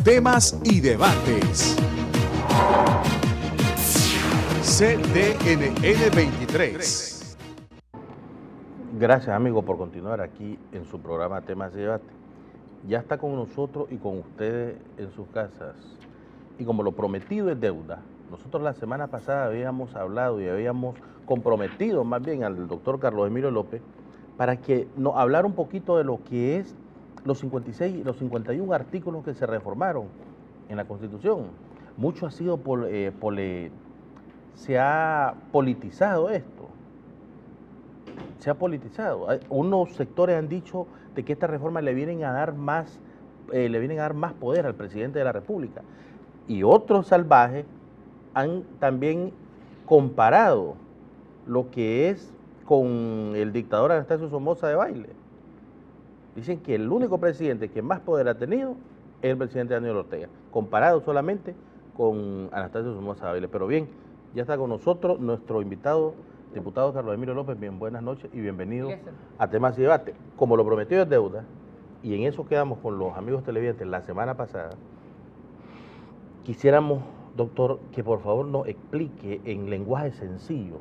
temas y debates. CDNN 23. Gracias, amigo, por continuar aquí en su programa Temas y Debate. Ya está con nosotros y con ustedes en sus casas. Y como lo prometido es deuda, nosotros la semana pasada habíamos hablado y habíamos comprometido más bien al doctor Carlos Emilio López para que nos hablara un poquito de lo que es los 56 y los 51 artículos que se reformaron en la Constitución. Mucho ha sido se ha politizado esto. Se ha politizado. Unos sectores han dicho de que esta reforma le vienen a dar más poder al presidente de la República. Y otros salvajes han también comparado lo que es con el dictador Anastasio Somoza de Baile. Dicen que el único presidente que más poder ha tenido es el presidente Daniel Ortega, comparado solamente con Anastasio Somoza de Baile. Pero bien, ya está con nosotros nuestro invitado, diputado Carlos Emilio López. Bien, buenas noches y bienvenido a Temas y Debate. Como lo prometido es deuda, y en eso quedamos con los amigos televidentes la semana pasada, quisiéramos, doctor, que por favor nos explique en lenguaje sencillo,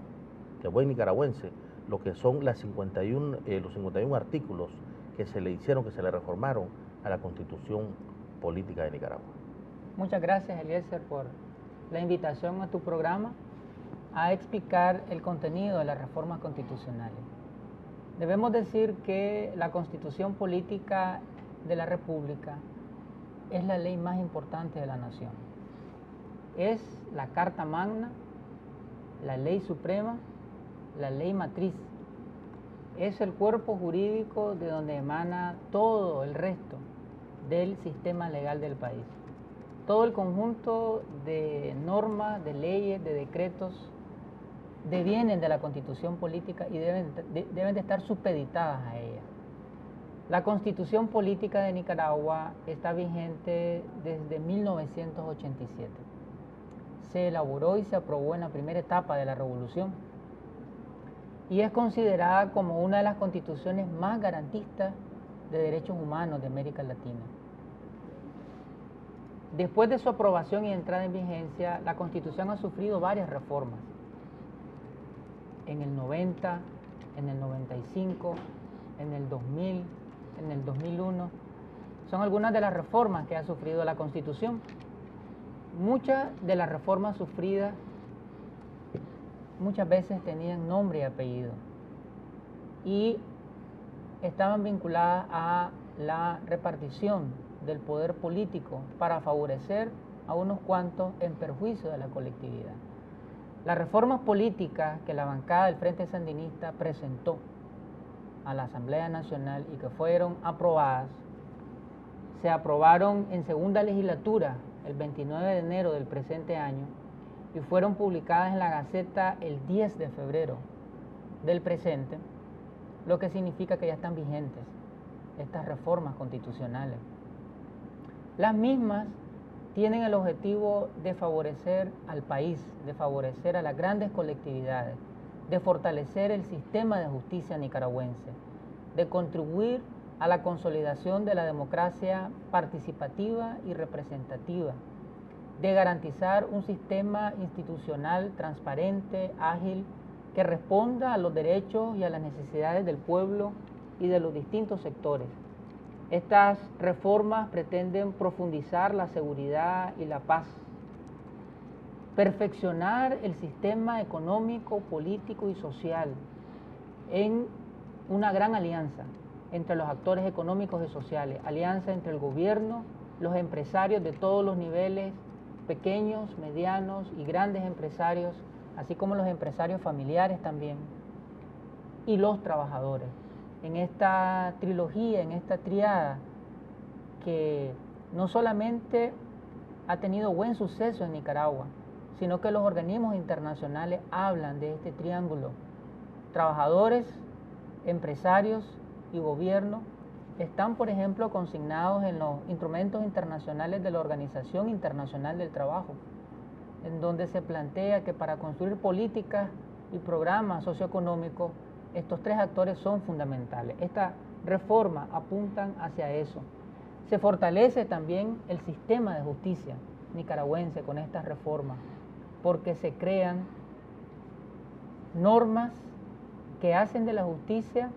de buen nicaragüense, lo que son los 51 artículos que se le hicieron, que se le reformaron a la Constitución Política de Nicaragua. Muchas gracias, Eliezer, por la invitación a tu programa a explicar el contenido de las reformas constitucionales. Debemos decir que la Constitución Política de la República es la ley más importante de la nación. Es la Carta Magna, la ley suprema, la ley matriz. Es el cuerpo jurídico de donde emana todo el resto del sistema legal del país. Todo el conjunto de normas, de leyes, de decretos devienen de la Constitución Política y deben de estar supeditadas a ella. La Constitución Política de Nicaragua está vigente desde 1987. Se elaboró y se aprobó en la primera etapa de la Revolución y es considerada como una de las constituciones más garantistas de derechos humanos de América Latina. Después de su aprobación y entrada en vigencia, la Constitución ha sufrido varias reformas. En el 90, en el 95, en el 2000, en el 2001, son algunas de las reformas que ha sufrido la Constitución. Muchas de las reformas sufridas muchas veces tenían nombre y apellido y estaban vinculadas a la repartición del poder político para favorecer a unos cuantos en perjuicio de la colectividad. Las reformas políticas que la bancada del Frente Sandinista presentó a la Asamblea Nacional y que fueron aprobadas, se aprobaron en segunda legislatura el 29 de enero del presente año y fueron publicadas en la Gaceta el 10 de febrero del presente, lo que significa que ya están vigentes estas reformas constitucionales. Las mismas tienen el objetivo de favorecer al país, de favorecer a las grandes colectividades, de fortalecer el sistema de justicia nicaragüense, de contribuir a la consolidación de la democracia participativa y representativa, de garantizar un sistema institucional transparente, ágil, que responda a los derechos y a las necesidades del pueblo y de los distintos sectores. Estas reformas pretenden profundizar la seguridad y la paz, perfeccionar el sistema económico, político y social en una gran alianza entre los actores económicos y sociales, alianza entre el gobierno, los empresarios de todos los niveles, pequeños, medianos y grandes empresarios, así como los empresarios familiares también, y los trabajadores. En esta trilogía, en esta triada, que no solamente ha tenido buen suceso en Nicaragua, sino que los organismos internacionales hablan de este triángulo. Trabajadores, empresarios y gobierno están, por ejemplo, consignados en los instrumentos internacionales de la Organización Internacional del Trabajo, en donde se plantea que para construir políticas y programas socioeconómicos, estos tres actores son fundamentales. Estas reformas apuntan hacia eso. Se fortalece también el sistema de justicia nicaragüense con estas reformas, porque se crean normas que hacen de la justicia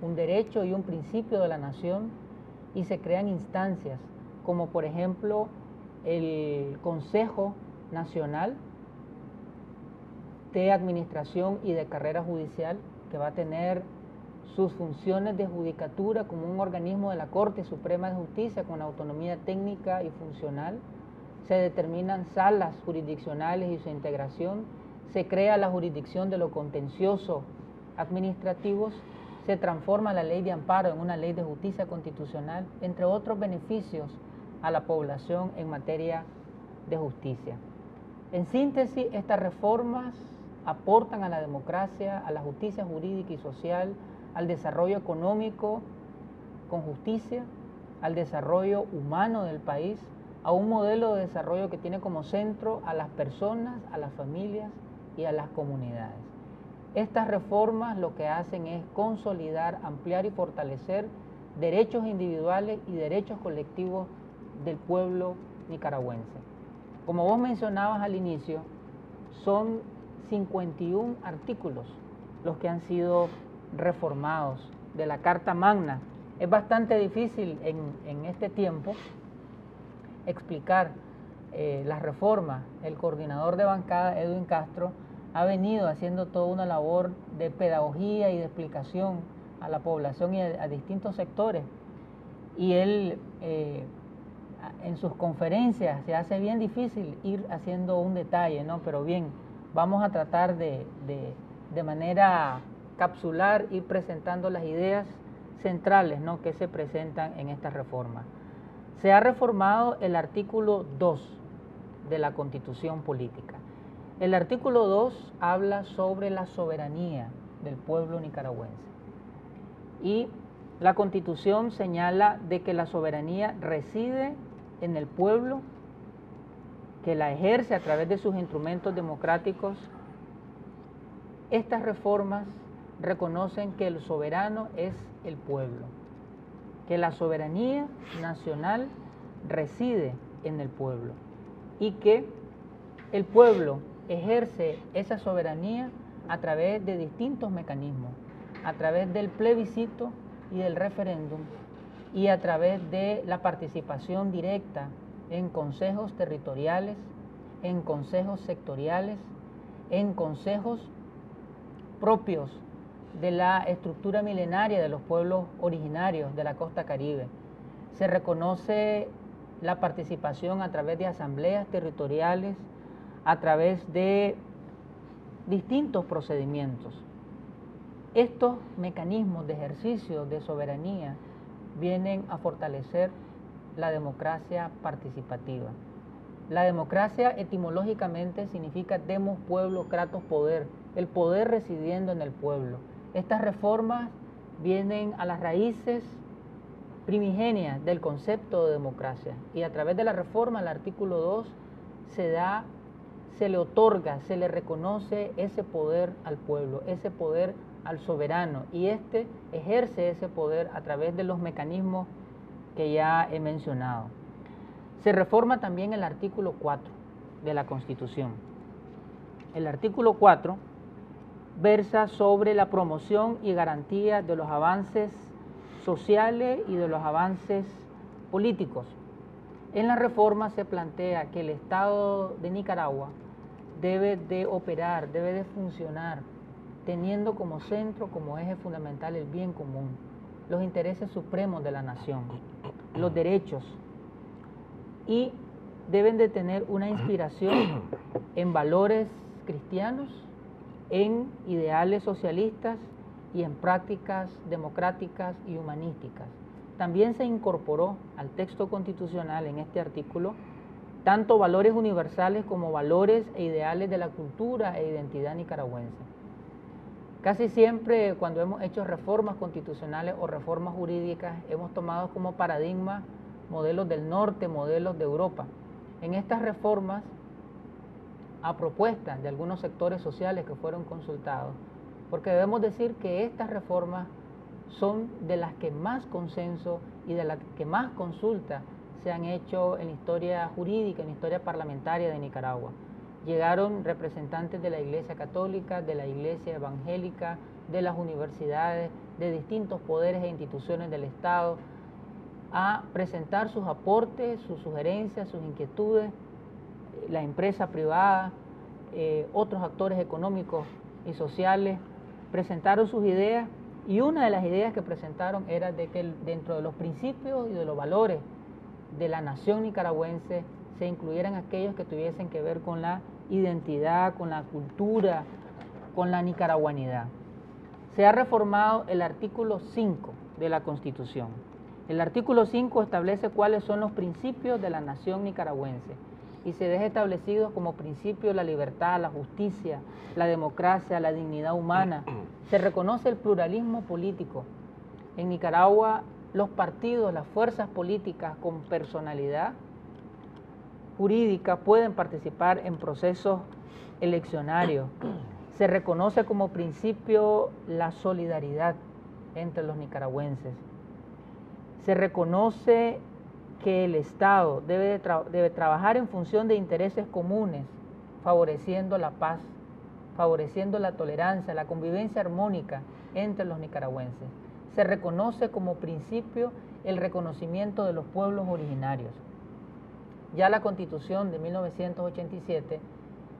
un derecho y un principio de la nación, y se crean instancias como por ejemplo el Consejo Nacional de Administración y de Carrera Judicial, que va a tener sus funciones de judicatura como un organismo de la Corte Suprema de Justicia con autonomía técnica y funcional. Se determinan salas jurisdiccionales y su integración. Se crea la jurisdicción de lo contencioso administrativos. Se transforma la ley de amparo en una ley de justicia constitucional, entre otros beneficios a la población en materia de justicia. En síntesis, estas reformas aportan a la democracia, a la justicia jurídica y social, al desarrollo económico con justicia, al desarrollo humano del país, a un modelo de desarrollo que tiene como centro a las personas, a las familias y a las comunidades. Estas reformas lo que hacen es consolidar, ampliar y fortalecer derechos individuales y derechos colectivos del pueblo nicaragüense. Como vos mencionabas al inicio, son 51 artículos los que han sido reformados de la Carta Magna. Es bastante difícil en este tiempo explicar las reformas. El coordinador de bancada, Edwin Castro, ha venido haciendo toda una labor de pedagogía y de explicación a la población y a distintos sectores. Y él en sus conferencias se hace bien difícil ir haciendo un detalle, ¿no? Pero bien, vamos a tratar de manera capsular, ir presentando las ideas centrales, ¿no?, que se presentan en esta reforma. Se ha reformado el artículo 2 de la Constitución Política. El artículo 2 habla sobre la soberanía del pueblo nicaragüense. Y la Constitución señala de que la soberanía reside en el pueblo, que la ejerce a través de sus instrumentos democráticos. Estas reformas reconocen que el soberano es el pueblo, que la soberanía nacional reside en el pueblo y que el pueblo ejerce esa soberanía a través de distintos mecanismos, a través del plebiscito y del referéndum y a través de la participación directa en consejos territoriales, en consejos sectoriales, en consejos propios de la estructura milenaria de los pueblos originarios de la costa caribe. Se reconoce la participación a través de asambleas territoriales, a través de distintos procedimientos. Estos mecanismos de ejercicio de soberanía vienen a fortalecer la democracia participativa. La democracia etimológicamente significa demos pueblo, kratos poder, el poder residiendo en el pueblo. Estas reformas vienen a las raíces primigenias del concepto de democracia y a través de la reforma, el artículo 2, se le otorga, se le reconoce ese poder al pueblo, ese poder al soberano, y este ejerce ese poder a través de los mecanismos que ya he mencionado. Se reforma también el artículo 4 de la Constitución. El artículo 4 versa sobre la promoción y garantía de los avances sociales y de los avances políticos. En la reforma se plantea que el Estado de Nicaragua debe de operar, debe de funcionar, teniendo como centro, como eje fundamental, el bien común, los intereses supremos de la nación, los derechos, y deben de tener una inspiración en valores cristianos, en ideales socialistas y en prácticas democráticas y humanísticas. También se incorporó al texto constitucional en este artículo tanto valores universales como valores e ideales de la cultura e identidad nicaragüense. Casi siempre cuando hemos hecho reformas constitucionales o reformas jurídicas hemos tomado como paradigma modelos del norte, modelos de Europa. En estas reformas, a propuesta de algunos sectores sociales que fueron consultados, porque debemos decir que estas reformas son de las que más consenso y de las que más consultas se han hecho en la historia jurídica, en la historia parlamentaria de Nicaragua. Llegaron representantes de la Iglesia Católica, de la Iglesia Evangélica, de las universidades, de distintos poderes e instituciones del Estado, a presentar sus aportes, sus sugerencias, sus inquietudes, la empresa privada, otros actores económicos y sociales presentaron sus ideas, y una de las ideas que presentaron era de que dentro de los principios y de los valores de la nación nicaragüense se incluyeran aquellos que tuviesen que ver con la identidad, con la cultura, con la nicaragüanidad. Se ha reformado el artículo 5 de la Constitución. El artículo 5 establece cuáles son los principios de la nación nicaragüense y se deja establecido como principio la libertad, la justicia, la democracia, la dignidad humana. Se reconoce el pluralismo político. En Nicaragua, los partidos, las fuerzas políticas con personalidad jurídica pueden participar en procesos eleccionarios. Se reconoce como principio la solidaridad entre los nicaragüenses. Se reconoce que el Estado debe trabajar en función de intereses comunes, favoreciendo la paz, favoreciendo la tolerancia, la convivencia armónica entre los nicaragüenses. Se reconoce como principio el reconocimiento de los pueblos originarios. Ya la Constitución de 1987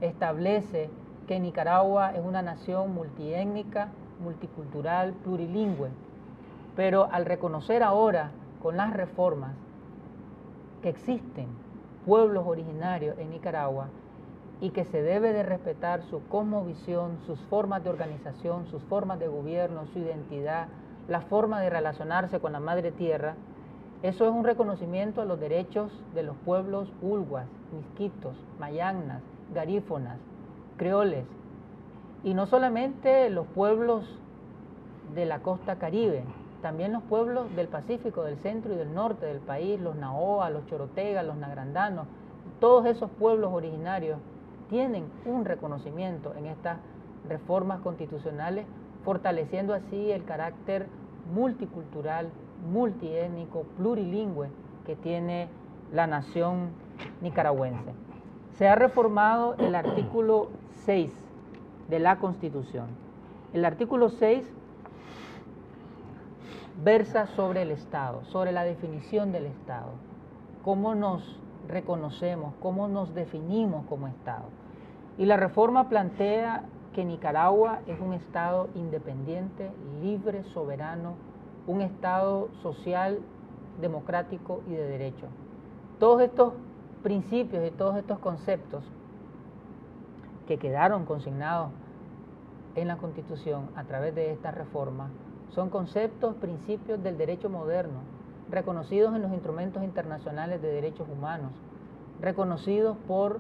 establece que Nicaragua es una nación multiétnica, multicultural, plurilingüe, pero al reconocer ahora con las reformas que existen pueblos originarios en Nicaragua y que se debe de respetar su cosmovisión, sus formas de organización, sus formas de gobierno, su identidad, la forma de relacionarse con la madre tierra, eso es un reconocimiento a los derechos de los pueblos ulguas, misquitos, mayagnas, garífonas, creoles, y no solamente los pueblos de la costa caribe, también los pueblos del Pacífico, del centro y del norte del país, los naoa, los chorotegas, los nagrandanos, todos esos pueblos originarios tienen un reconocimiento en estas reformas constitucionales, fortaleciendo así el carácter multicultural, multiétnico, plurilingüe que tiene la nación nicaragüense. Se ha reformado el artículo 6 de la Constitución. El artículo 6 versa sobre el Estado, sobre la definición del Estado, cómo nos reconocemos, cómo nos definimos como Estado. Y la reforma plantea que Nicaragua es un Estado independiente, libre, soberano, un Estado social, democrático y de derecho. Todos estos principios y todos estos conceptos que quedaron consignados en la Constitución a través de esta reforma son conceptos, principios del derecho moderno, reconocidos en los instrumentos internacionales de derechos humanos, reconocidos por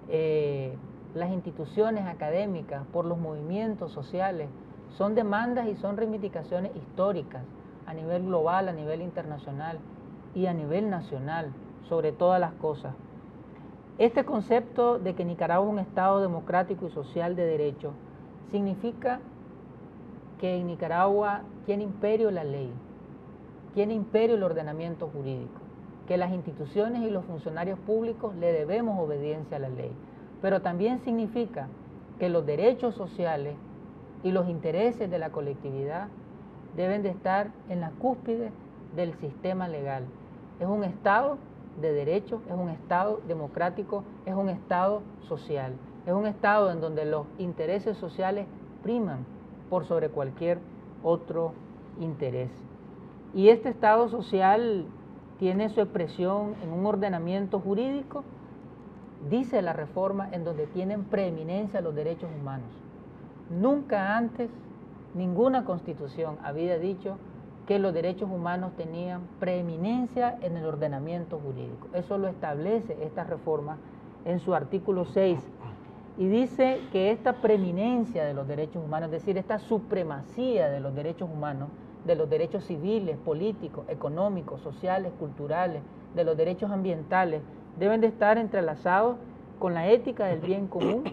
las instituciones académicas, por los movimientos sociales. Son demandas y son reivindicaciones históricas a nivel global, a nivel internacional y a nivel nacional, sobre todas las cosas. Este concepto de que Nicaragua es un Estado democrático y social de derecho significa que en Nicaragua tiene imperio la ley, tiene imperio el ordenamiento jurídico, que las instituciones y los funcionarios públicos le debemos obediencia a la ley, pero también significa que los derechos sociales y los intereses de la colectividad deben de estar en la cúspide del sistema legal. Es un Estado de derecho, es un Estado democrático, es un Estado social, es un Estado en donde los intereses sociales priman por sobre cualquier otro interés. Y este Estado social tiene su expresión en un ordenamiento jurídico, dice la reforma, en donde tienen preeminencia los derechos humanos. Nunca antes ninguna constitución había dicho que los derechos humanos tenían preeminencia en el ordenamiento jurídico. Eso lo establece esta reforma en su artículo 6 y dice que esta preeminencia de los derechos humanos, es decir, esta supremacía de los derechos humanos, de los derechos civiles, políticos, económicos, sociales, culturales, de los derechos ambientales, deben de estar entrelazados con la ética del bien común,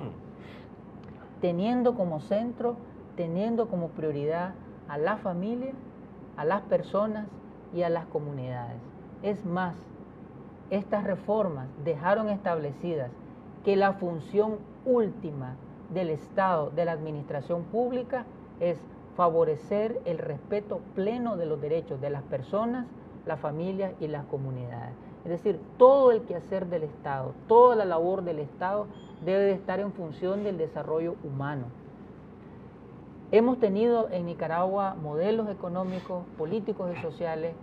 teniendo como centro, teniendo como prioridad a la familia, a las personas y a las comunidades. Es más, estas reformas dejaron establecidas que la función última del Estado, de la administración pública, es favorecer el respeto pleno de los derechos de las personas, las familias y las comunidades. Es decir, todo el quehacer del Estado, toda la labor del Estado debe de estar en función del desarrollo humano. Hemos tenido en Nicaragua modelos económicos, políticos y sociales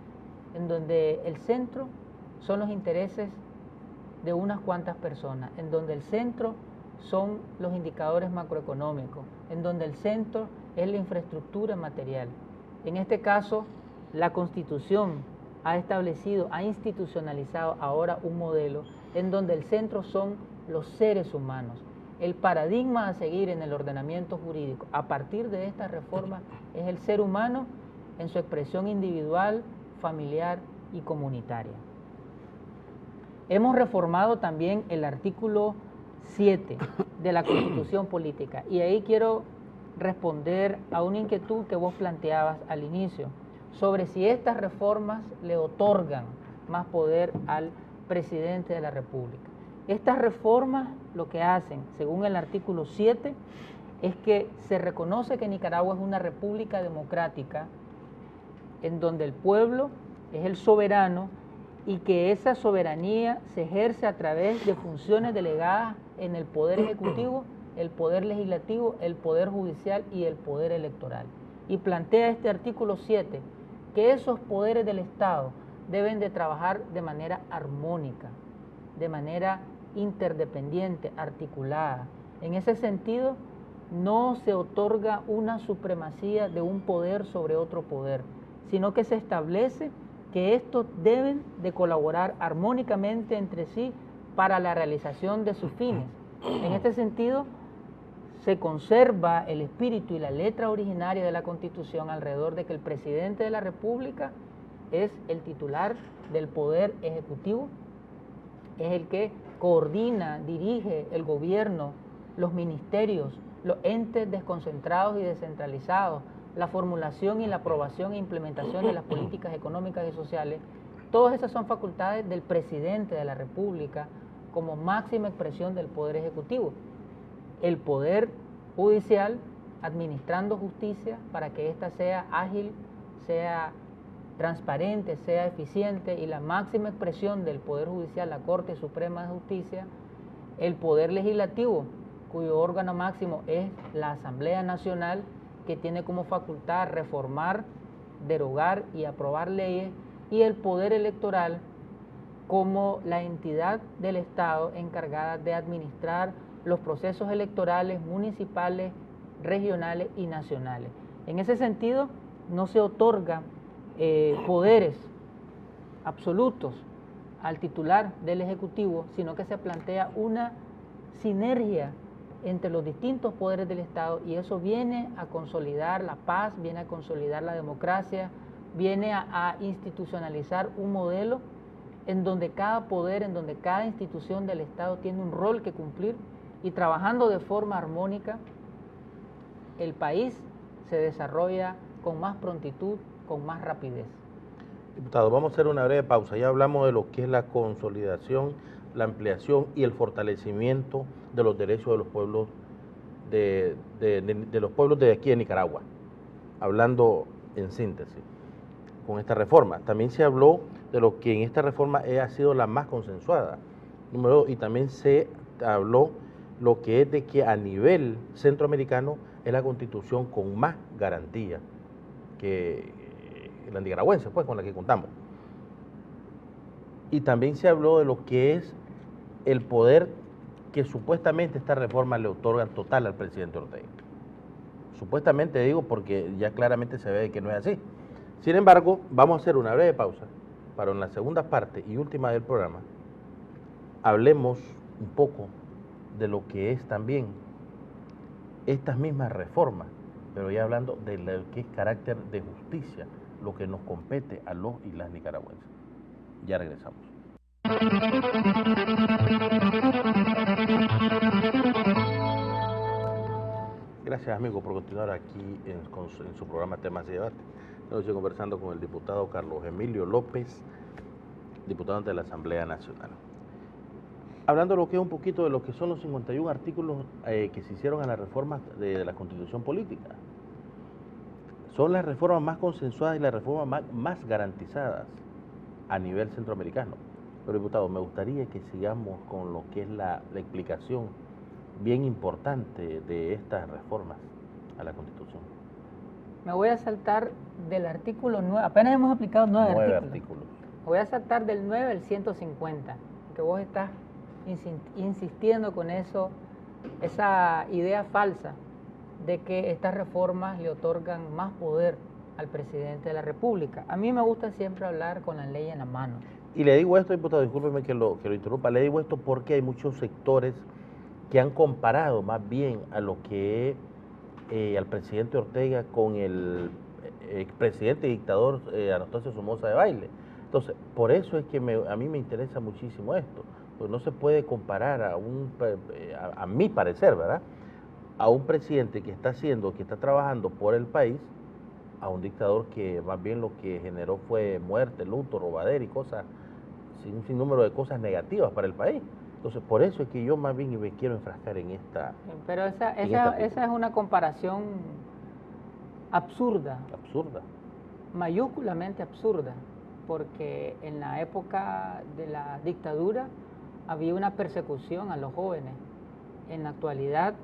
en donde el centro son los intereses de unas cuantas personas, en donde el centro son los indicadores macroeconómicos, en donde el centro es la infraestructura material. En este caso, la Constitución ha establecido, ha institucionalizado ahora un modelo en donde el centro son los seres humanos. El paradigma a seguir en el ordenamiento jurídico a partir de esta reforma es el ser humano en su expresión individual, familiar y comunitaria. Hemos reformado también el artículo 7 de la Constitución Política y ahí quiero responder a una inquietud que vos planteabas al inicio sobre si estas reformas le otorgan más poder al presidente de la República. Estas reformas lo que hacen, según el artículo 7, es que se reconoce que Nicaragua es una república democrática en donde el pueblo es el soberano y que esa soberanía se ejerce a través de funciones delegadas en el Poder Ejecutivo, el Poder Legislativo, el Poder Judicial y el Poder Electoral. Y plantea este artículo 7 que esos poderes del Estado deben de trabajar de manera armónica, de manera interdependiente, articulada. En ese sentido, no se otorga una supremacía de un poder sobre otro poder, sino que se establece que estos deben de colaborar armónicamente entre sí para la realización de sus fines. En este sentido, se conserva el espíritu y la letra originaria de la Constitución alrededor de que el presidente de la República es el titular del Poder Ejecutivo, es el que coordina, dirige el gobierno, los ministerios, los entes desconcentrados y descentralizados, la formulación y la aprobación e implementación de las políticas económicas y sociales. Todas esas son facultades del presidente de la República como máxima expresión del Poder Ejecutivo. El Poder Judicial administrando justicia para que ésta sea ágil, sea transparente, sea eficiente, y la máxima expresión del Poder Judicial, la Corte Suprema de Justicia. El Poder Legislativo, cuyo órgano máximo es la Asamblea Nacional, que tiene como facultad reformar, derogar y aprobar leyes, y el Poder Electoral como la entidad del Estado encargada de administrar los procesos electorales municipales, regionales y nacionales. En ese sentido, no se otorga poderes absolutos al titular del Ejecutivo, sino que se plantea una sinergia entre los distintos poderes del Estado, y eso viene a consolidar la paz, viene a consolidar la democracia, viene a institucionalizar un modelo en donde cada poder, en donde cada institución del Estado tiene un rol que cumplir, y trabajando de forma armónica, el país se desarrolla con más prontitud, con más rapidez. Diputado, vamos a hacer una breve pausa. Ya hablamos de lo que es la consolidación, la ampliación y el fortalecimiento de los derechos de los pueblos de los pueblos de aquí de Nicaragua, hablando en síntesis con esta reforma. También se habló de lo que en esta reforma ha sido la más consensuada, número 2, y también se habló lo que es de que a nivel centroamericano es la Constitución con más garantías que la nicaragüense, pues, con la que contamos. Y también se habló de lo que es el poder que supuestamente esta reforma le otorga total al presidente Ortega. Supuestamente digo porque ya claramente se ve que no es así. Sin embargo, vamos a hacer una breve pausa para en la segunda parte y última del programa hablemos un poco de lo que es también estas mismas reformas, pero ya hablando de lo que es carácter de justicia, lo que nos compete a los y las nicaragüenses. Ya regresamos. Gracias, amigos, por continuar aquí en su programa Temas y Debate. Estoy conversando con el diputado Carlos Emilio López, diputado ante la Asamblea Nacional. Hablando de lo que es un poquito de lo que son los 51 artículos que se hicieron a la reforma de la Constitución Política. Son las reformas más consensuadas y las reformas más garantizadas a nivel centroamericano. Pero, diputado, me gustaría que sigamos con lo que es la explicación bien importante de estas reformas a la Constitución. Me voy a saltar del artículo 9, apenas hemos aplicado 9 artículos. Me voy a saltar del 9 al 150, que vos estás insistiendo con eso, esa idea falsa de que estas reformas le otorgan más poder al presidente de la República. A mí me gusta siempre hablar con la ley en la mano. Y le digo esto, diputado, discúlpeme que lo interrumpa, le digo esto porque hay muchos sectores que han comparado más bien a lo que al presidente Ortega con el expresidente y dictador Anastasio Somoza de Baile. Entonces, por eso es que a mí me interesa muchísimo esto, pues no se puede comparar a mi parecer, ¿verdad?, a un presidente que está trabajando por el país, a un dictador que más bien lo que generó fue muerte, luto, robadera y cosas, un sinnúmero de cosas negativas para el país. Entonces, por eso es que yo más bien me quiero enfrascar en esta... Pero esa es una comparación absurda. Absurda. Mayúsculamente absurda, porque en la época de la dictadura había una persecución a los jóvenes. En la actualidad,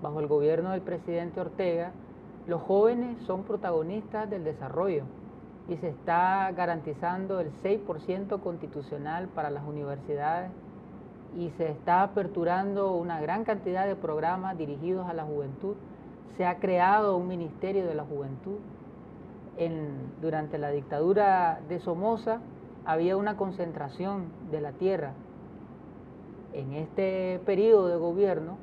bajo el gobierno del presidente Ortega, los jóvenes son protagonistas del desarrollo y se está garantizando el 6% constitucional para las universidades y se está aperturando una gran cantidad de programas dirigidos a la juventud. Se ha creado un Ministerio de la Juventud. Durante la dictadura de Somoza había una concentración de la tierra. En este periodo de gobierno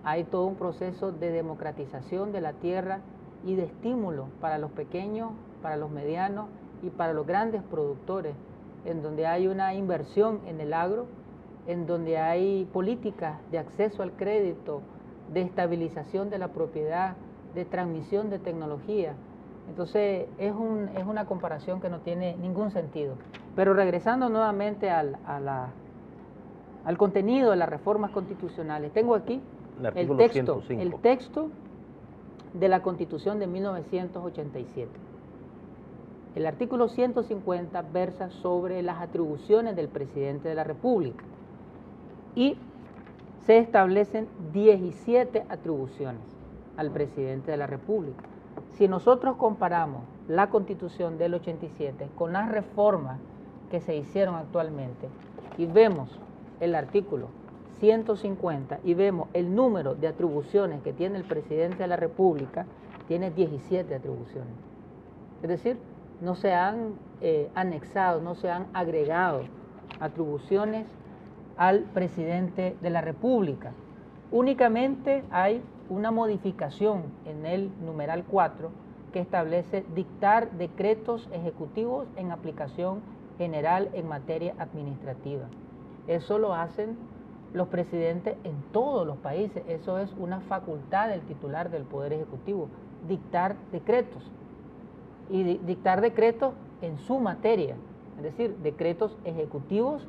hay todo un proceso de democratización de la tierra y de estímulo para los pequeños, para los medianos y para los grandes productores, en donde hay una inversión en el agro, en donde hay políticas de acceso al crédito, de estabilización de la propiedad, de transmisión de tecnología. Entonces es una comparación que no tiene ningún sentido. Pero regresando nuevamente al contenido de las reformas constitucionales, tengo aquí el texto de la Constitución de 1987. El artículo 150 versa sobre las atribuciones del presidente de la República y se establecen 17 atribuciones al presidente de la República. Si nosotros comparamos la Constitución del 87 con las reformas que se hicieron actualmente y vemos el artículo 150 y vemos el número de atribuciones que tiene el presidente de la República, tiene 17 atribuciones. Es decir, no se han anexado, no se han agregado atribuciones al presidente de la República. Únicamente hay una modificación en el numeral 4 que establece dictar decretos ejecutivos en aplicación general en materia administrativa. Eso lo hacen los presidentes en todos los países. Eso es una facultad del titular del Poder Ejecutivo, dictar decretos. Y dictar decretos en su materia, es decir, decretos ejecutivos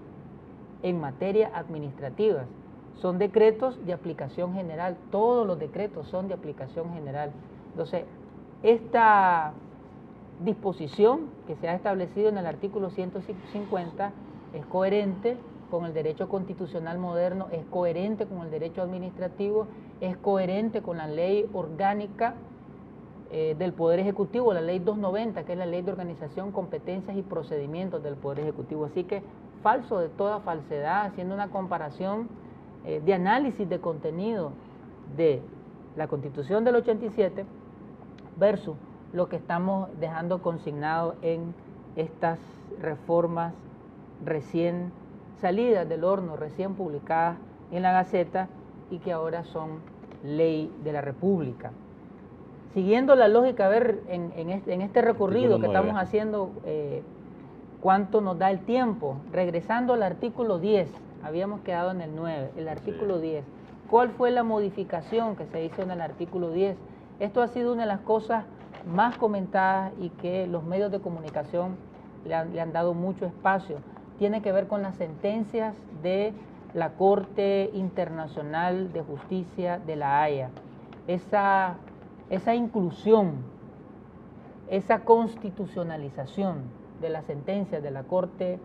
en materia administrativa. Son decretos de aplicación general, todos los decretos son de aplicación general. Entonces, esta disposición que se ha establecido en el artículo 150 es coherente con el derecho constitucional moderno, es coherente con el derecho administrativo, es coherente con la ley orgánica del Poder Ejecutivo, la ley 290, que es la ley de organización, competencias y procedimientos del Poder Ejecutivo. Así que falso de toda falsedad, haciendo una comparación de análisis de contenido de la Constitución del 87 versus lo que estamos dejando consignado en estas reformas recién salidas del horno, recién publicadas en la Gaceta y que ahora son ley de la República. Siguiendo la lógica, a ver, en este recorrido que estamos haciendo, cuánto nos da el tiempo. Regresando al artículo 10, habíamos quedado en el 9, el artículo 10. ¿Cuál fue la modificación que se hizo en el artículo 10? Esto ha sido una de las cosas más comentadas y que los medios de comunicación le han dado mucho espacio. Tiene que ver con las sentencias de la Corte Internacional de Justicia de La Haya. Esa inclusión, esa constitucionalización de las sentencias de la Corte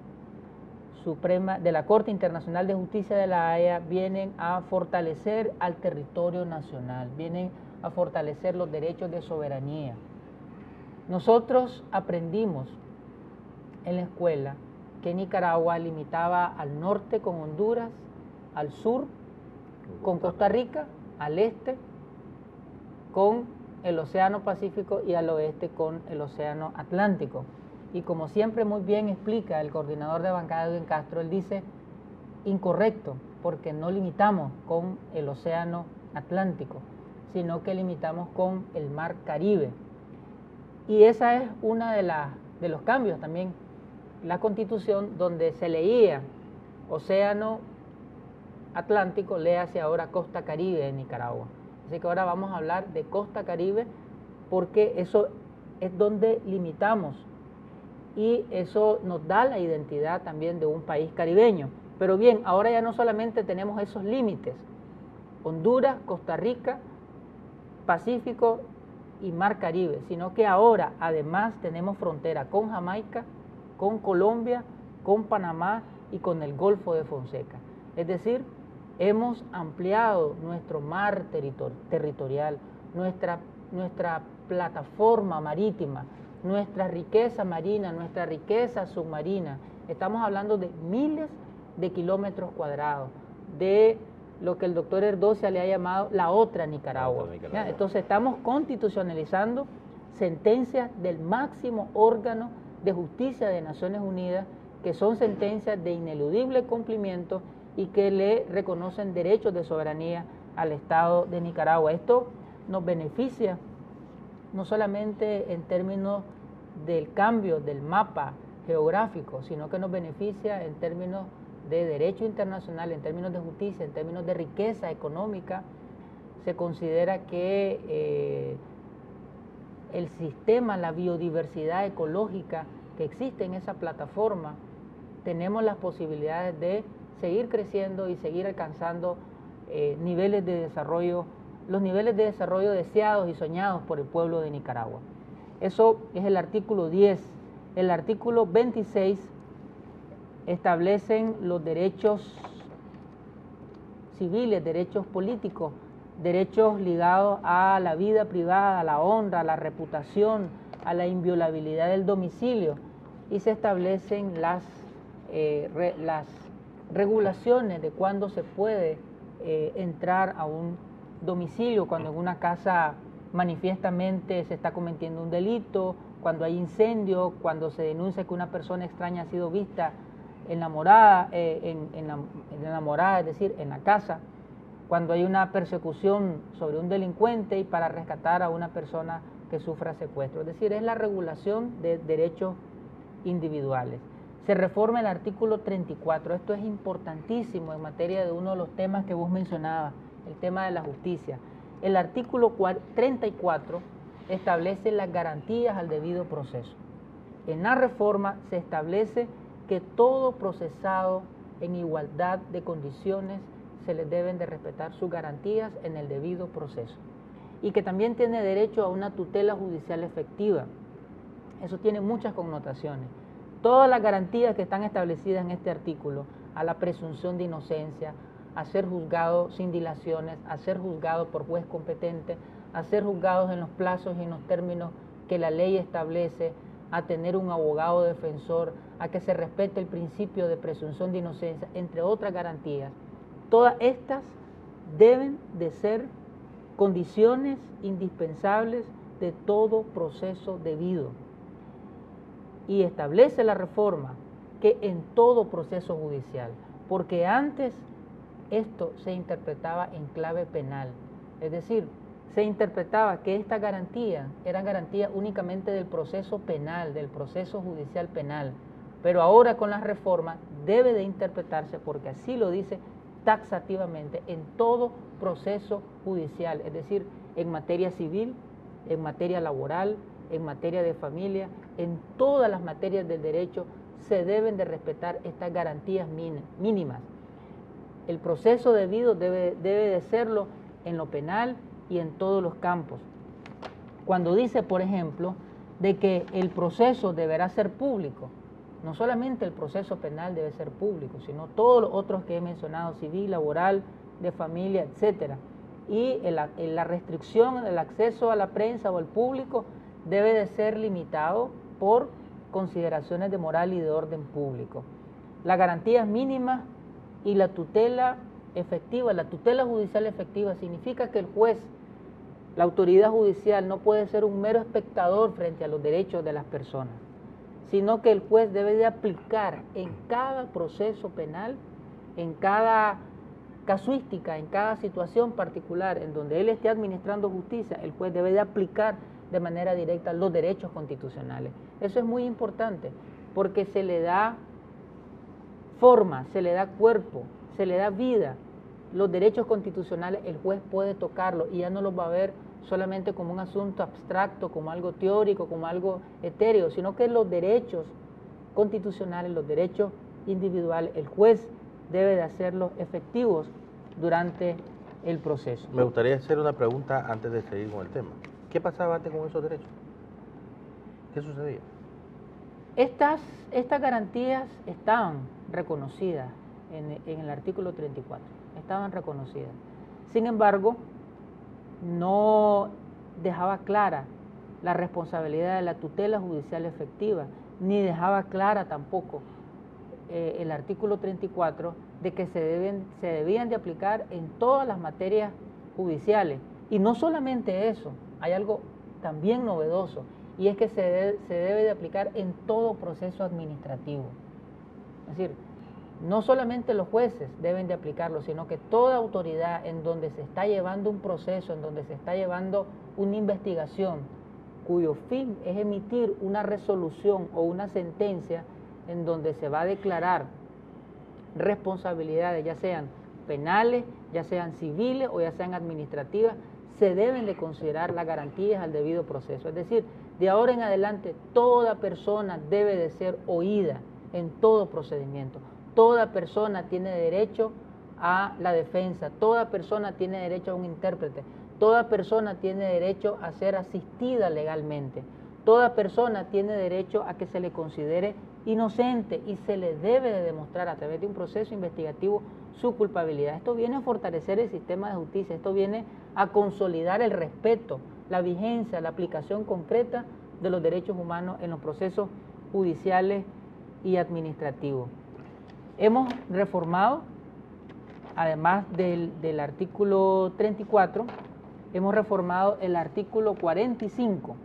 Suprema, de la Corte Internacional de Justicia de La Haya, vienen a fortalecer al territorio nacional, vienen a fortalecer los derechos de soberanía. Nosotros aprendimos en la escuela que Nicaragua limitaba al norte con Honduras, al sur con Costa Rica, al este con el Océano Pacífico y al oeste con el Océano Atlántico. Y como siempre muy bien explica el coordinador de bancada Edwin Castro, él dice incorrecto, porque no limitamos con el Océano Atlántico, sino que limitamos con el Mar Caribe. Y esa es una de los cambios también. La Constitución, donde se leía Océano Atlántico, léase ahora Costa Caribe de Nicaragua. Así que ahora vamos a hablar de Costa Caribe, porque eso es donde limitamos y eso nos da la identidad también de un país caribeño. Pero bien, ahora ya no solamente tenemos esos límites, Honduras, Costa Rica, Pacífico y Mar Caribe, sino que ahora además tenemos frontera con Jamaica, con Colombia, con Panamá y con el Golfo de Fonseca. Es decir, hemos ampliado nuestro mar territorial, nuestra plataforma marítima, nuestra riqueza marina, nuestra riqueza submarina. Estamos hablando de miles de kilómetros cuadrados, de lo que el doctor Erdocia le ha llamado la otra Nicaragua. Entonces estamos constitucionalizando sentencias del máximo órgano de justicia de Naciones Unidas, que son sentencias de ineludible cumplimiento y que le reconocen derechos de soberanía al Estado de Nicaragua. Esto nos beneficia no solamente en términos del cambio del mapa geográfico, sino que nos beneficia en términos de derecho internacional, en términos de justicia, en términos de riqueza económica. Se considera que el sistema, la biodiversidad ecológica que existe en esa plataforma, tenemos las posibilidades de seguir creciendo y seguir alcanzando niveles de desarrollo, los niveles de desarrollo deseados y soñados por el pueblo de Nicaragua. Eso es el artículo 10. El artículo 26 establecen los derechos civiles, derechos políticos, derechos ligados a la vida privada, a la honra, a la reputación, a la inviolabilidad del domicilio, y se establecen las regulaciones de cuándo se puede entrar a un domicilio, cuando en una casa manifiestamente se está cometiendo un delito, cuando hay incendio, cuando se denuncia que una persona extraña ha sido vista enamorada, es decir, en la casa, cuando hay una persecución sobre un delincuente y para rescatar a una persona que sufra secuestro. Es decir, es la regulación de derechos individuales. Se reforma el artículo 34, esto es importantísimo en materia de uno de los temas que vos mencionabas, el tema de la justicia. El artículo 34 establece las garantías al debido proceso. En la reforma se establece que todo procesado en igualdad de condiciones se les deben de respetar sus garantías en el debido proceso y que también tiene derecho a una tutela judicial efectiva. Eso tiene muchas connotaciones. Todas las garantías que están establecidas en este artículo, a la presunción de inocencia, a ser juzgado sin dilaciones, a ser juzgado por juez competente, a ser juzgados en los plazos y en los términos que la ley establece, a tener un abogado defensor, a que se respete el principio de presunción de inocencia, entre otras garantías. Todas estas deben de ser condiciones indispensables de todo proceso debido. Y establece la reforma que en todo proceso judicial, porque antes esto se interpretaba en clave penal, es decir, se interpretaba que esta garantía era garantía únicamente del proceso penal, del proceso judicial penal, pero ahora con las reformas debe de interpretarse, porque así lo dice taxativamente, en todo proceso judicial, es decir, en materia civil, en materia laboral, en materia de familia, en todas las materias del derecho se deben de respetar estas garantías mínimas. El proceso debido debe de serlo en lo penal y en todos los campos. Cuando dice, por ejemplo, de que el proceso deberá ser público, no solamente el proceso penal debe ser público, sino todos los otros que he mencionado, civil, laboral, de familia, etcétera. Y la restricción del acceso a la prensa o al público debe de ser limitado por consideraciones de moral y de orden público. Las garantías mínimas y la tutela efectiva, la tutela judicial efectiva significa que el juez, la autoridad judicial, no puede ser un mero espectador frente a los derechos de las personas, sino que el juez debe de aplicar en cada proceso penal, en cada casuística, en cada situación particular en donde él esté administrando justicia, el juez debe de aplicar de manera directa los derechos constitucionales. Eso es muy importante porque se le da forma, se le da cuerpo, se le da vida. Los derechos constitucionales el juez puede tocarlos y ya no los va a ver solamente como un asunto abstracto, como algo teórico, como algo etéreo, sino que los derechos constitucionales, los derechos individuales, el juez debe de hacerlos efectivos durante el proceso. Me gustaría hacer una pregunta antes de seguir con el tema. ¿Qué pasaba antes con esos derechos? ¿Qué sucedía? Estas garantías estaban reconocidas en el artículo 34, estaban reconocidas. Sin embargo, no dejaba clara la responsabilidad de la tutela judicial efectiva, ni dejaba clara tampoco el artículo 34 de que se debían de aplicar en todas las materias judiciales. Y no solamente eso, hay algo también novedoso, y es que se debe de aplicar en todo proceso administrativo. Es decir, no solamente los jueces deben de aplicarlo, sino que toda autoridad en donde se está llevando un proceso, en donde se está llevando una investigación, cuyo fin es emitir una resolución o una sentencia en donde se va a declarar responsabilidades, ya sean penales, ya sean civiles o ya sean administrativas, se deben de considerar las garantías al debido proceso. Es decir, de ahora en adelante toda persona debe de ser oída en todo procedimiento. Toda persona tiene derecho a la defensa, toda persona tiene derecho a un intérprete, toda persona tiene derecho a ser asistida legalmente, toda persona tiene derecho a que se le considere inocente y se le debe de demostrar a través de un proceso investigativo su culpabilidad. Esto viene a fortalecer el sistema de justicia, esto viene a consolidar el respeto, la vigencia, la aplicación concreta de los derechos humanos en los procesos judiciales y administrativos. Hemos reformado, además del artículo 34, hemos reformado el artículo 45.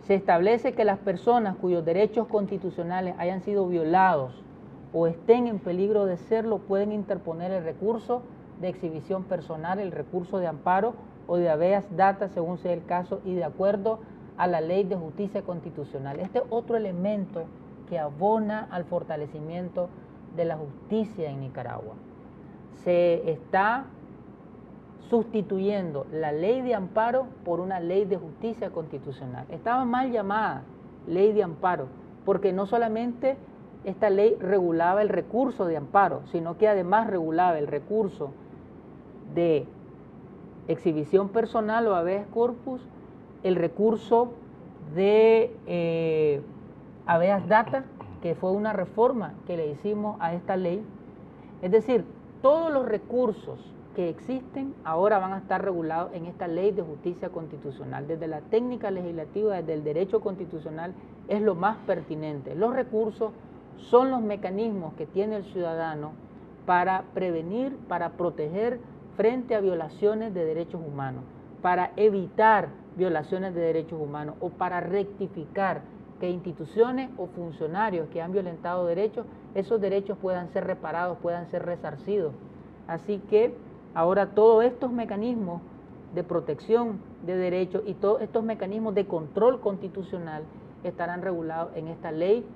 Se establece que las personas cuyos derechos constitucionales hayan sido violados o estén en peligro de serlo pueden interponer el recurso de exhibición personal, el recurso de amparo o de habeas data según sea el caso y de acuerdo a la Ley de Justicia Constitucional. Este es otro elemento que abona al fortalecimiento de la justicia en Nicaragua. Se está sustituyendo la ley de amparo por una ley de justicia constitucional. Estaba mal llamada ley de amparo, porque no solamente esta ley regulaba el recurso de amparo, sino que además regulaba el recurso de exhibición personal o habeas corpus, el recurso de habeas data, que fue una reforma que le hicimos a esta ley. Es decir, todos los recursos que existen ahora van a estar regulados en esta ley de justicia constitucional. Desde la técnica legislativa, desde el derecho constitucional, es lo más pertinente. Los recursos son los mecanismos que tiene el ciudadano para prevenir, para proteger frente a violaciones de derechos humanos, para evitar violaciones de derechos humanos o para rectificar que instituciones o funcionarios que han violentado derechos, esos derechos puedan ser reparados, puedan ser resarcidos. Así que ahora todos estos mecanismos de protección de derechos y todos estos mecanismos de control constitucional estarán regulados en esta ley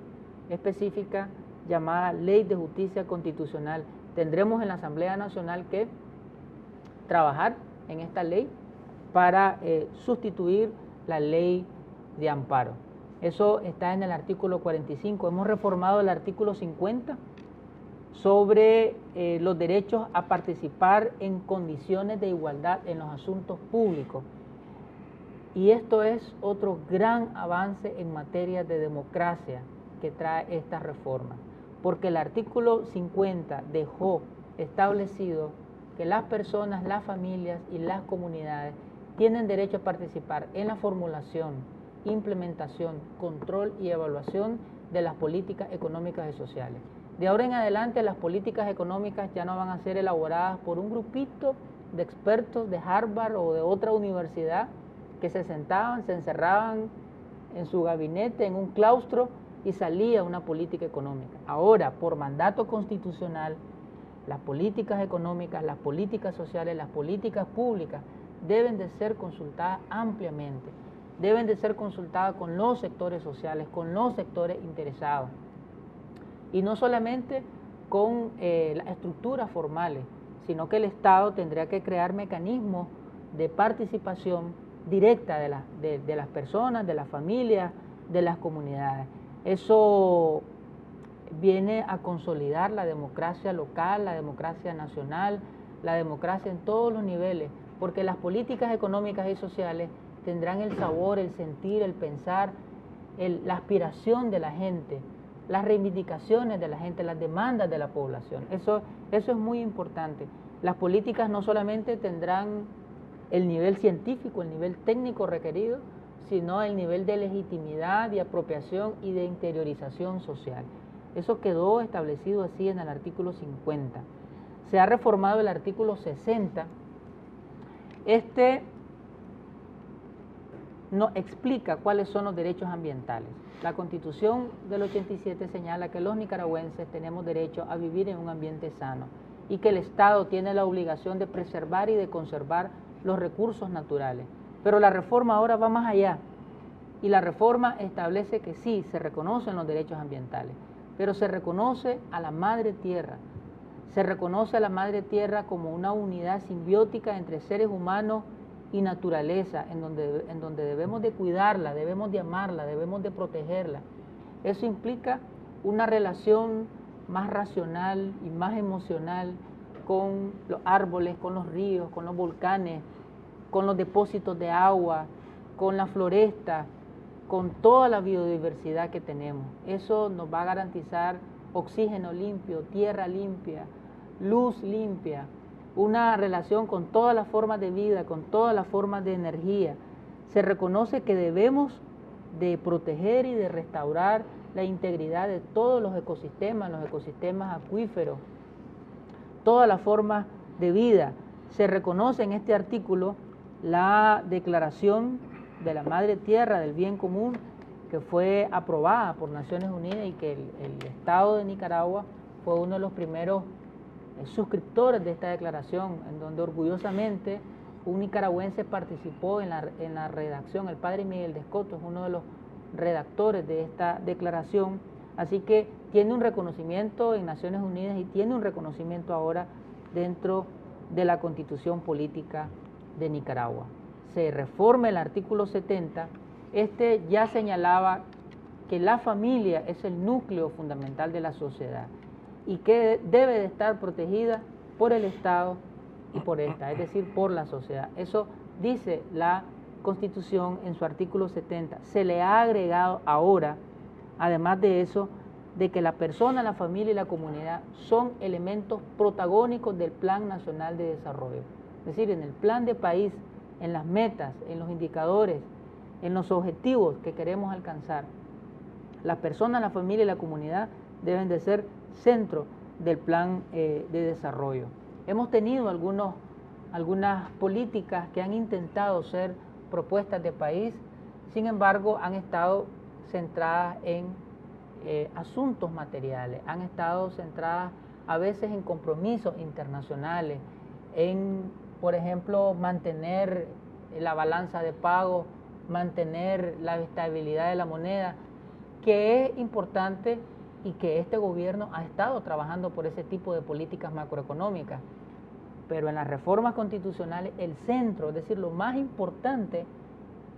específica llamada Ley de Justicia Constitucional. Tendremos en la Asamblea Nacional que trabajar en esta ley para sustituir la ley de amparo. Eso está en el artículo 45. Hemos reformado el artículo 50 sobre los derechos a participar en condiciones de igualdad en los asuntos públicos. Y esto es otro gran avance en materia de democracia que trae esta reforma, porque el artículo 50 dejó establecido que las personas, las familias y las comunidades tienen derecho a participar en la formulación, implementación, control y evaluación de las políticas económicas y sociales. De ahora en adelante las políticas económicas ya no van a ser elaboradas por un grupito de expertos de Harvard o de otra universidad que se sentaban, se encerraban en su gabinete, en un claustro, y salía una política económica. Ahora, por mandato constitucional, las políticas económicas, las políticas sociales, las políticas públicas deben de ser consultadas ampliamente, deben de ser consultadas con los sectores sociales, con los sectores interesados, y no solamente con las estructuras formales, sino que el Estado tendría que crear mecanismos de participación directa de las personas, de las familias, de las comunidades. Eso viene a consolidar la democracia local, la democracia nacional, la democracia en todos los niveles, porque las políticas económicas y sociales tendrán el sabor, el sentir, el pensar, la aspiración de la gente, las reivindicaciones de la gente, las demandas de la población. Eso es muy importante. Las políticas no solamente tendrán el nivel científico, el nivel técnico requerido, sino el nivel de legitimidad, de apropiación y de interiorización social. Eso quedó establecido así en el artículo 50. Se ha reformado el artículo 60. Este no explica cuáles son los derechos ambientales. La Constitución del 87 señala que los nicaragüenses tenemos derecho a vivir en un ambiente sano y que el Estado tiene la obligación de preservar y de conservar los recursos naturales. Pero la reforma ahora va más allá, y la reforma establece que sí, se reconocen los derechos ambientales, pero se reconoce a la madre tierra, se reconoce a la madre tierra como una unidad simbiótica entre seres humanos y naturaleza, en donde debemos de cuidarla, debemos de amarla, debemos de protegerla. Eso implica una relación más racional y más emocional con los árboles, con los ríos, con los volcanes, con los depósitos de agua, con la floresta, con toda la biodiversidad que tenemos. Eso nos va a garantizar oxígeno limpio, tierra limpia, luz limpia, una relación con todas las formas de vida, con todas las formas de energía. Se reconoce que debemos de proteger y de restaurar la integridad de todos los ecosistemas acuíferos, todas las formas de vida. Se reconoce en este artículo la Declaración de la Madre Tierra del Bien Común, que fue aprobada por Naciones Unidas y que el Estado de Nicaragua fue uno de los primeros suscriptores de esta declaración, en donde orgullosamente un nicaragüense participó en la redacción. El padre Miguel de Escoto es uno de los redactores de esta declaración, así que tiene un reconocimiento en Naciones Unidas y tiene un reconocimiento ahora dentro de la Constitución Política de Nicaragua. Se reforma el artículo 70, este ya señalaba que la familia es el núcleo fundamental de la sociedad y que debe de estar protegida por el Estado y por esta, es decir, por la sociedad. Eso dice la Constitución en su artículo 70. Se le ha agregado ahora, además de eso, de que la persona, la familia y la comunidad son elementos protagónicos del Plan Nacional de Desarrollo. Es decir, en el plan de país, en las metas, en los indicadores, en los objetivos que queremos alcanzar, la persona, la familia y la comunidad deben de ser centro del plan de desarrollo. Hemos tenido algunas políticas que han intentado ser propuestas de país, sin embargo han estado centradas en asuntos materiales, han estado centradas a veces en compromisos internacionales, en, por ejemplo, mantener la balanza de pago, mantener la estabilidad de la moneda, que es importante y que este gobierno ha estado trabajando por ese tipo de políticas macroeconómicas. pero en las reformas constitucionales el centro, es decir, lo más importante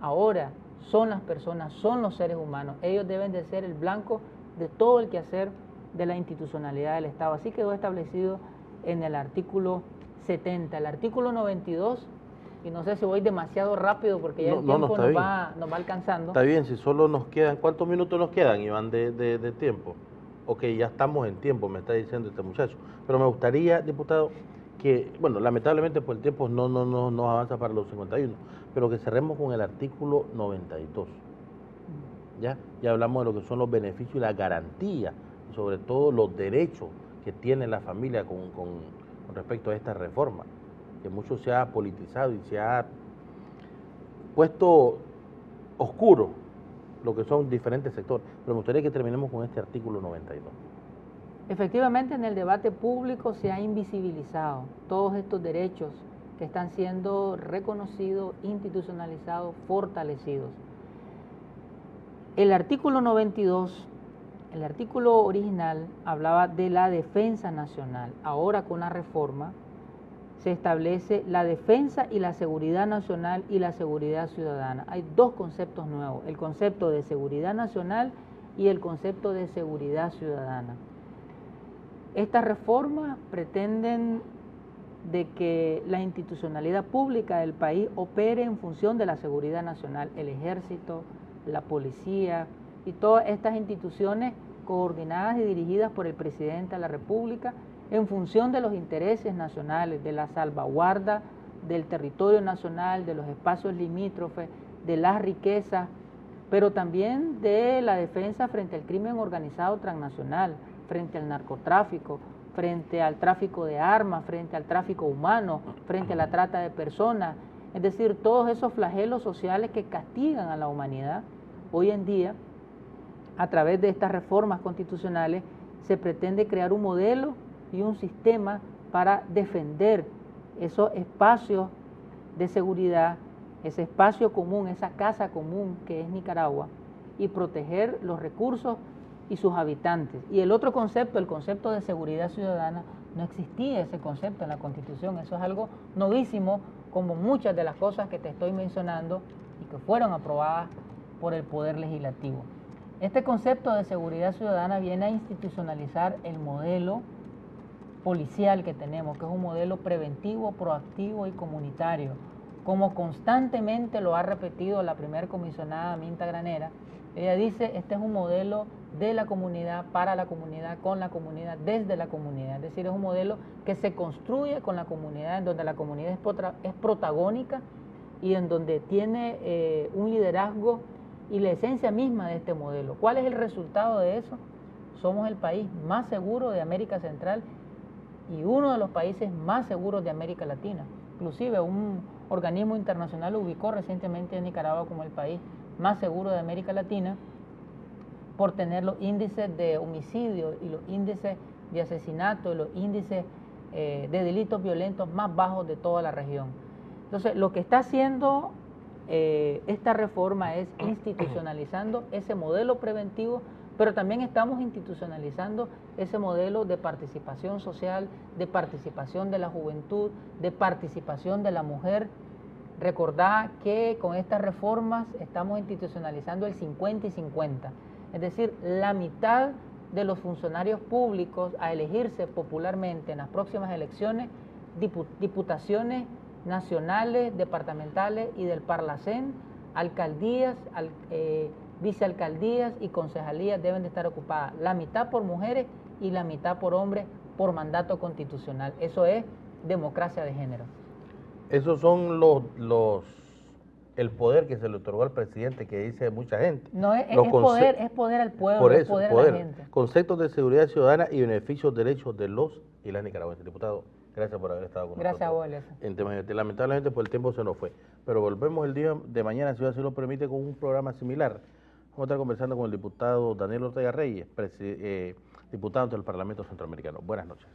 ahora son las personas, son los seres humanos. Ellos deben de ser el blanco de todo el quehacer de la institucionalidad del Estado. Así quedó establecido en el artículo 70. El artículo 92, y no sé si voy demasiado rápido porque ya el tiempo nos va alcanzando. Está bien, si solo nos quedan, ¿cuántos minutos nos quedan, Iván, de tiempo? Ok, ya estamos en tiempo, me está diciendo este muchacho. Pero me gustaría, diputado, que, bueno, lamentablemente pues el tiempo no avanza para los 51, pero que cerremos con el artículo 92. Ya hablamos de lo que son los beneficios y las garantías, y sobre todo los derechos que tiene la familia con respecto a esta reforma, que mucho se ha politizado y se ha puesto oscuro lo que son diferentes sectores. Pero me gustaría que terminemos con este artículo 92. Efectivamente, en el debate público se ha invisibilizado todos estos derechos que están siendo reconocidos, institucionalizados, fortalecidos. El artículo 92, el artículo original hablaba de la defensa nacional. Ahora con la reforma se establece la defensa y la seguridad nacional y la seguridad ciudadana. Hay dos conceptos nuevos, el concepto de seguridad nacional y el concepto de seguridad ciudadana. Estas reformas pretenden de que la institucionalidad pública del país opere en función de la seguridad nacional, el ejército, la policía y todas estas instituciones coordinadas y dirigidas por el presidente de la República en función de los intereses nacionales, de la salvaguarda del territorio nacional, de los espacios limítrofes, de las riquezas, pero también de la defensa frente al crimen organizado transnacional, frente al narcotráfico, frente al tráfico de armas, frente al tráfico humano, frente a la trata de personas, es decir, todos esos flagelos sociales que castigan a la humanidad. Hoy en día, a través de estas reformas constitucionales, se pretende crear un modelo y un sistema para defender esos espacios de seguridad, ese espacio común, esa casa común que es Nicaragua, y proteger los recursos y sus habitantes. Y el otro concepto, el concepto de seguridad ciudadana, no existía ese concepto en la Constitución. Eso es algo novísimo, como muchas de las cosas que te estoy mencionando y que fueron aprobadas por el Poder Legislativo. Este concepto de seguridad ciudadana viene a institucionalizar el modelo policial que tenemos, que es un modelo preventivo, proactivo y comunitario, como constantemente lo ha repetido la primera comisionada Minta Granera. Ella dice, este es un modelo de la comunidad, para la comunidad, con la comunidad, desde la comunidad. Es decir, es un modelo que se construye con la comunidad, en donde la comunidad es protagónica y en donde tiene un liderazgo y la esencia misma de este modelo. ¿Cuál es el resultado de eso? Somos el país más seguro de América Central y uno de los países más seguros de América Latina. Inclusive un organismo internacional ubicó recientemente a Nicaragua como el país más seguro de América Latina por tener los índices de homicidio y los índices de asesinato y los índices de delitos violentos más bajos de toda la región. Entonces, lo que está haciendo esta reforma es institucionalizando ese modelo preventivo, pero también estamos institucionalizando ese modelo de participación social, de participación de la juventud, de participación de la mujer. Recordad que con estas reformas estamos institucionalizando el 50 y 50, es decir, la mitad de los funcionarios públicos a elegirse popularmente en las próximas elecciones, diputaciones nacionales, departamentales y del Parlacén, alcaldías, vicealcaldías y concejalías deben de estar ocupadas, la mitad por mujeres y la mitad por hombres por mandato constitucional. Eso es democracia de género. Esos son el poder que se le otorgó al presidente, que dice mucha gente. No, es poder al pueblo, por eso, es poder a la gente. Conceptos de seguridad ciudadana y beneficios, derechos de los y las nicaragüenses. Diputado, gracias por haber estado con nosotros. Gracias a vos, Lesa. En temas de, lamentablemente, por el tiempo se nos fue. Pero volvemos el día de mañana, si Dios así lo permite, con un programa similar. Vamos a estar conversando con el diputado Daniel Ortega Reyes, diputado del Parlamento Centroamericano. Buenas noches.